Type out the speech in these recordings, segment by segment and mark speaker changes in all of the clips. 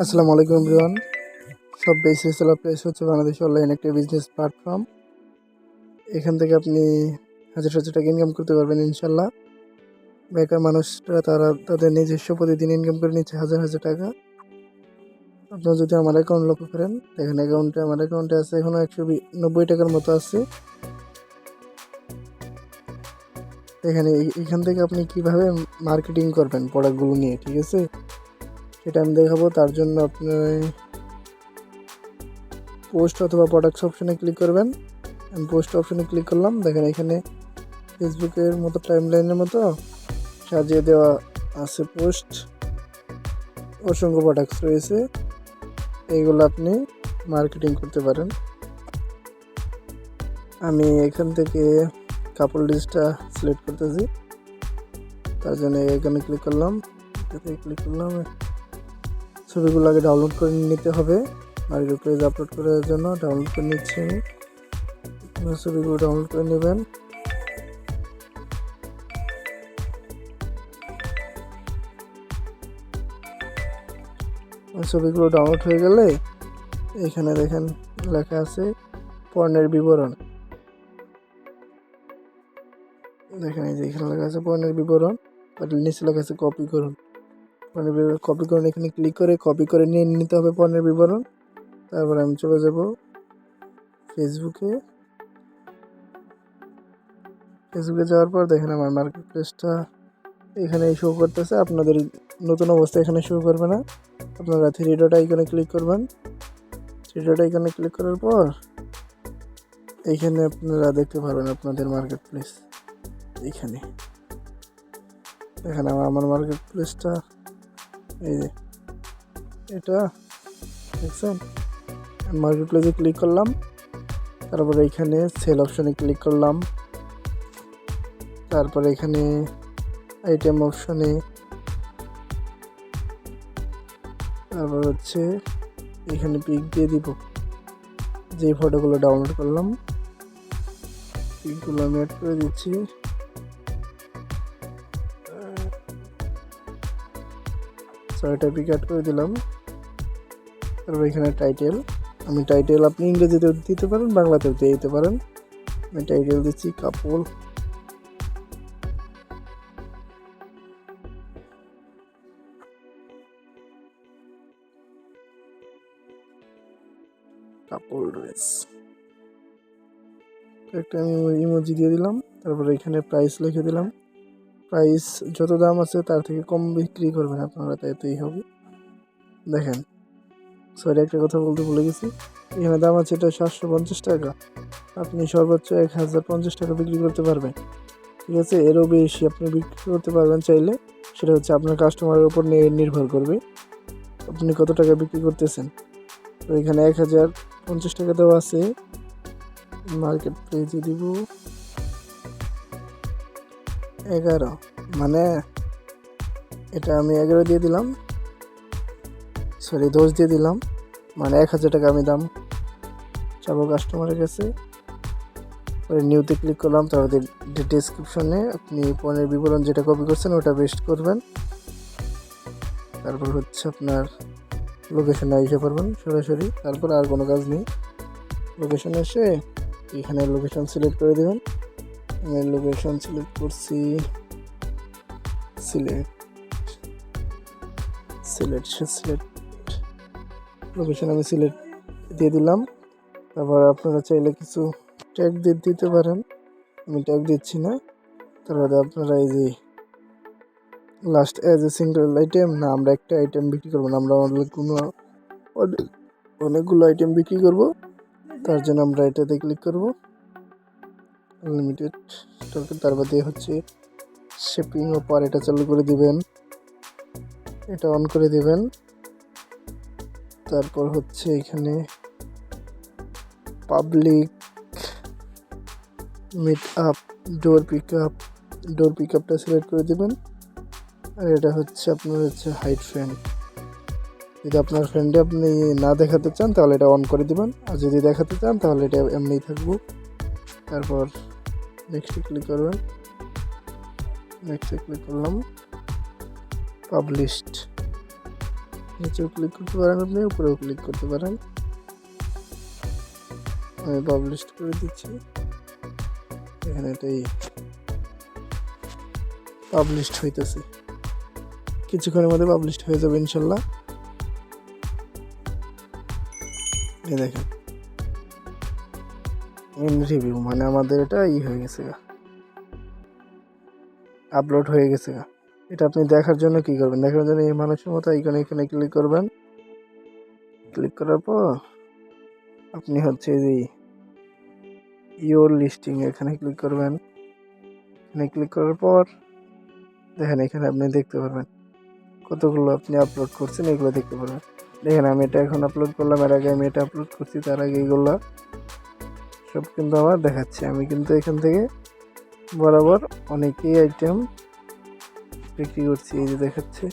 Speaker 1: আসসালামু আলাইকুম এভরিওয়ান। সব বেসিস সেলার প্লেস হচ্ছে বাংলাদেশ অনলাইন একটা বিজনেস প্ল্যাটফর্ম। এখান থেকে আপনি হাজার হাজার টাকা ইনকাম করতে পারবেন ইনশাল্লাহ। বেকার মানুষরা তারা তাদের নিজস্ব প্রতিদিন ইনকাম করে নিচ্ছে হাজার হাজার টাকা। আপনারা যদি আমার অ্যাকাউন্ট লক্ষ্য করেন, দেখেন আমার অ্যাকাউন্টে আছে এখনও 190 টাকার মতো আছে। এখান থেকে আপনি কিভাবে মার্কেটিং করবেন প্রোডাক্টগুলো নিয়ে, ঠিক আছে, সেটা আমি দেখাবো। তার জন্য আপনার পোস্ট অথবা প্রোডাক্টস অপশনে ক্লিক করবেন। আমি পোস্ট অপশনে ক্লিক করলাম। দেখেন এখানে ফেসবুকের মতো টাইমলাইনের মতো সাজিয়ে দেওয়া আছে পোস্ট, অসংখ্য প্রোডাক্টস রয়েছে, এইগুলো আপনি মার্কেটিং করতে পারেন। আমি এখান থেকে কাপড় লিস্টটা সিলেক্ট করতেছি, তার জন্য এখানে ক্লিক করলাম। ছবিগুলো আগে ডাউনলোড করে নিতে হবে, মার্কেট প্লেস আপলোড করার জন্য ডাউনলোড করে নিচ্ছি আমি। ছবিগুলো ডাউনলোড করে নেবেন। ছবিগুলো ডাউনলোড হয়ে গেলে এখানে দেখেন লেখা আছে পণ্যের বিবরণ। দেখেন এই যে এখানে লেখা আছে পণ্যের বিবরণ, আর নিচে লেখা আছে কপি করুন। পণ্যের বিবরণ কপি করুন, এখানে ক্লিক করে কপি করে নিয়ে নিতে হবে পণ্যের বিবরণ। তারপরে আমি চলে যাব ফেসবুকে যাওয়ার পর দেখেন আমার মার্কেট প্লেসটা এখানে শো করতেছে। আপনাদের নতুন অবস্থা এখানে শো করবে না। আপনারা থ্রি ডট আইকনে ক্লিক করবেন। থ্রি ডট আইকনে ক্লিক করার পর এইখানে আপনারা দেখতে পারবেন আপনাদের মার্কেট প্লেস। এইখানে দেখেন আমার মার্কেট প্লেসটা, এই যে এটা দেখছেন। মার্কেট প্লেসে ক্লিক করলাম, তারপরে এখানে সেল অপশনে ক্লিক করলাম, তারপরে এখানে আইটেম অপশনে, তারপর হচ্ছে এখানে পিক দিয়ে দিব। যে ফটোগুলো ডাউনলোড করলাম পিকগুলো আমি অ্যাড করে দিচ্ছি। 6টা পিক অ্যাড করে দিলাম। তারপর এখানে টাইটেল, আমি টাইটেল আপনি ইংরেজিতেও দিতে পারেন, বাংলাতেও দিয়ে দিতে পারেন। আমি টাইটেল দিচ্ছি কাপড়। কাপড় ড্রেস একটা আমি ইমোজি দিয়ে দিলাম। তারপরে এখানে প্রাইস লিখে দিলাম। প্রাইস যত দাম আছে তার থেকে কম বিক্রি করবেন আপনারা, তাইতেই হবে। দেখেন, সরি একটা কথা বলতে ভুলে গেছি, এখানে দাম আছে এটা 750 টাকা, আপনি সর্বোচ্চ 1050 টাকা বিক্রি করতে পারবেন, ঠিক আছে। এরও বেশি আপনি বিক্রি করতে পারবেন চাইলে, সেটা হচ্ছে আপনার কাস্টমারের উপর নির্ভর করবে আপনি কত টাকা বিক্রি করতেছেন। তো এখানে 1050 টাকা দেওয়া আছে। মার্কেট প্লেসে দিব 11, মানে এটা আমি 11 দিয়ে দিলাম, সরি 10 দিয়ে দিলাম, মানে 1000 টাকা আমি দাম চাবো কাস্টমারের কাছে। পরে নিউতে ক্লিক করলাম। তারপরে ডেসক্রিপশনে আপনি পণ্যের বিবরণ যেটা কপি করছেন ওটা পেস্ট করবেন। তারপর হচ্ছে আপনার লোকেশনে এসে পারবেন সরাসরি, তারপর আর কোনো কাজ নেই। লোকেশনে এসে এখানে লোকেশন সিলেক্ট করে দেবেন। আমি লোকেশন সিলেক্ট করছি সিলেক্ট লোকেশন আমি সিলেক্ট দিয়ে দিলাম। তারপর আপনারা চাইলে কিছু ট্যাগ দিতে পারেন, আমি ট্যাগ দিচ্ছি না। তারপরে আপনারা এই যে last as a single item, না আমরা একটা আইটেম বিক্রি করবো না, আমরা অনেকগুলো আইটেম বিক্রি করব, তার জন্য আমরা এটাতে ক্লিক করব আনলিমিটেড স্টক। তারপর দিয়ে হচ্ছে শিপিং অফার, এটা চালু করে দিবেন, এটা অন করে দিবেন। তারপর হচ্ছে এখানে পাবলিক মিট আপ, ডোর পিক আপটা সিলেক্ট করে দিবেন। আর এটা হচ্ছে আপনার হচ্ছে হাইড ফ্রেন্ড, যদি আপনার ফ্রেন্ডে আপনি না দেখাতে চান তাহলে এটা অন করে দিবেন, আর যদি দেখাতে চান তাহলে এটা এমনিই থাকবো। তারপর নেক্সটে ক্লিক করবেন, নেক্সটে ক্লিক করলাম, পাবলিশড। নিচেও ক্লিক করতে পারেন, আপনি উপরেও ক্লিক করতে পারেন। আমি পাবলিশ করে দিচ্ছি, এখানে এটাই পাবলিশড হইতেছে, কিছুক্ষণের মধ্যে পাবলিশড হয়ে যাবে ইনশাল্লাহ। এই দেখেন ইন রিভিউ, মানে আমাদের এটা হয়ে গেছে, আপলোড হয়ে গেছে। এটা আপনি দেখার জন্য কি করবেন, দেখার জন্য এই মানুষের মতো আইকনে এখানে ক্লিক করবেন। ক্লিক করার পর আপনি হচ্ছে যে ইওর লিস্টিং এখানে ক্লিক করবেন। এখানে ক্লিক করার পর দেখেন এখানে আপনি দেখতে পারবেন কতগুলো আপনি আপলোড করছেন, এগুলো দেখতে পারবেন। দেখেন আমি এটা এখন আপলোড করলাম, এর আগে আমি এটা আপলোড করছি, তার আগে এগুলো সব কিন্তু আমার দেখাচ্ছে। আমি কিন্তু এখান থেকে বরাবর অনেকেই আইটেম বিক্রি করছি, এই যে দেখাচ্ছে।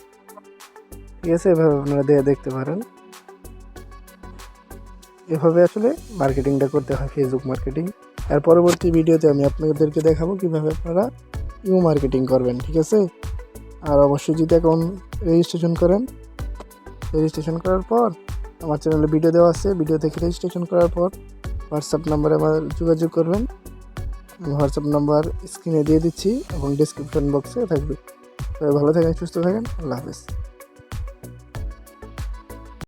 Speaker 1: ঠিক আছে, এভাবে আপনারা দেখতে পারেন। এভাবে আসলে মার্কেটিংটা করতে হয়, ফেসবুক মার্কেটিং। আর পরবর্তী ভিডিওতে আমি আপনাদেরকে দেখাবো কিভাবে আপনারা ইমো মার্কেটিং করবেন। ঠিক আছে, আর অবশ্যই যদি অ্যাকাউন্ট রেজিস্ট্রেশন করেন, রেজিস্ট্রেশন করার পর আমার চ্যানেলে ভিডিও দেওয়া আছে, ভিডিও থেকে রেজিস্ট্রেশন করার পর হোয়াটসঅ্যাপ নাম্বারে আমার যোগাযোগ করবেন। আমি হোয়াটসঅ্যাপ নাম্বার স্ক্রিনে দিয়ে দিচ্ছি এবং ডিসক্রিপশন বক্সে থাকবে। সবাই ভালো থাকেন, সুস্থ থাকেন, আল্লাহ হাফেজ।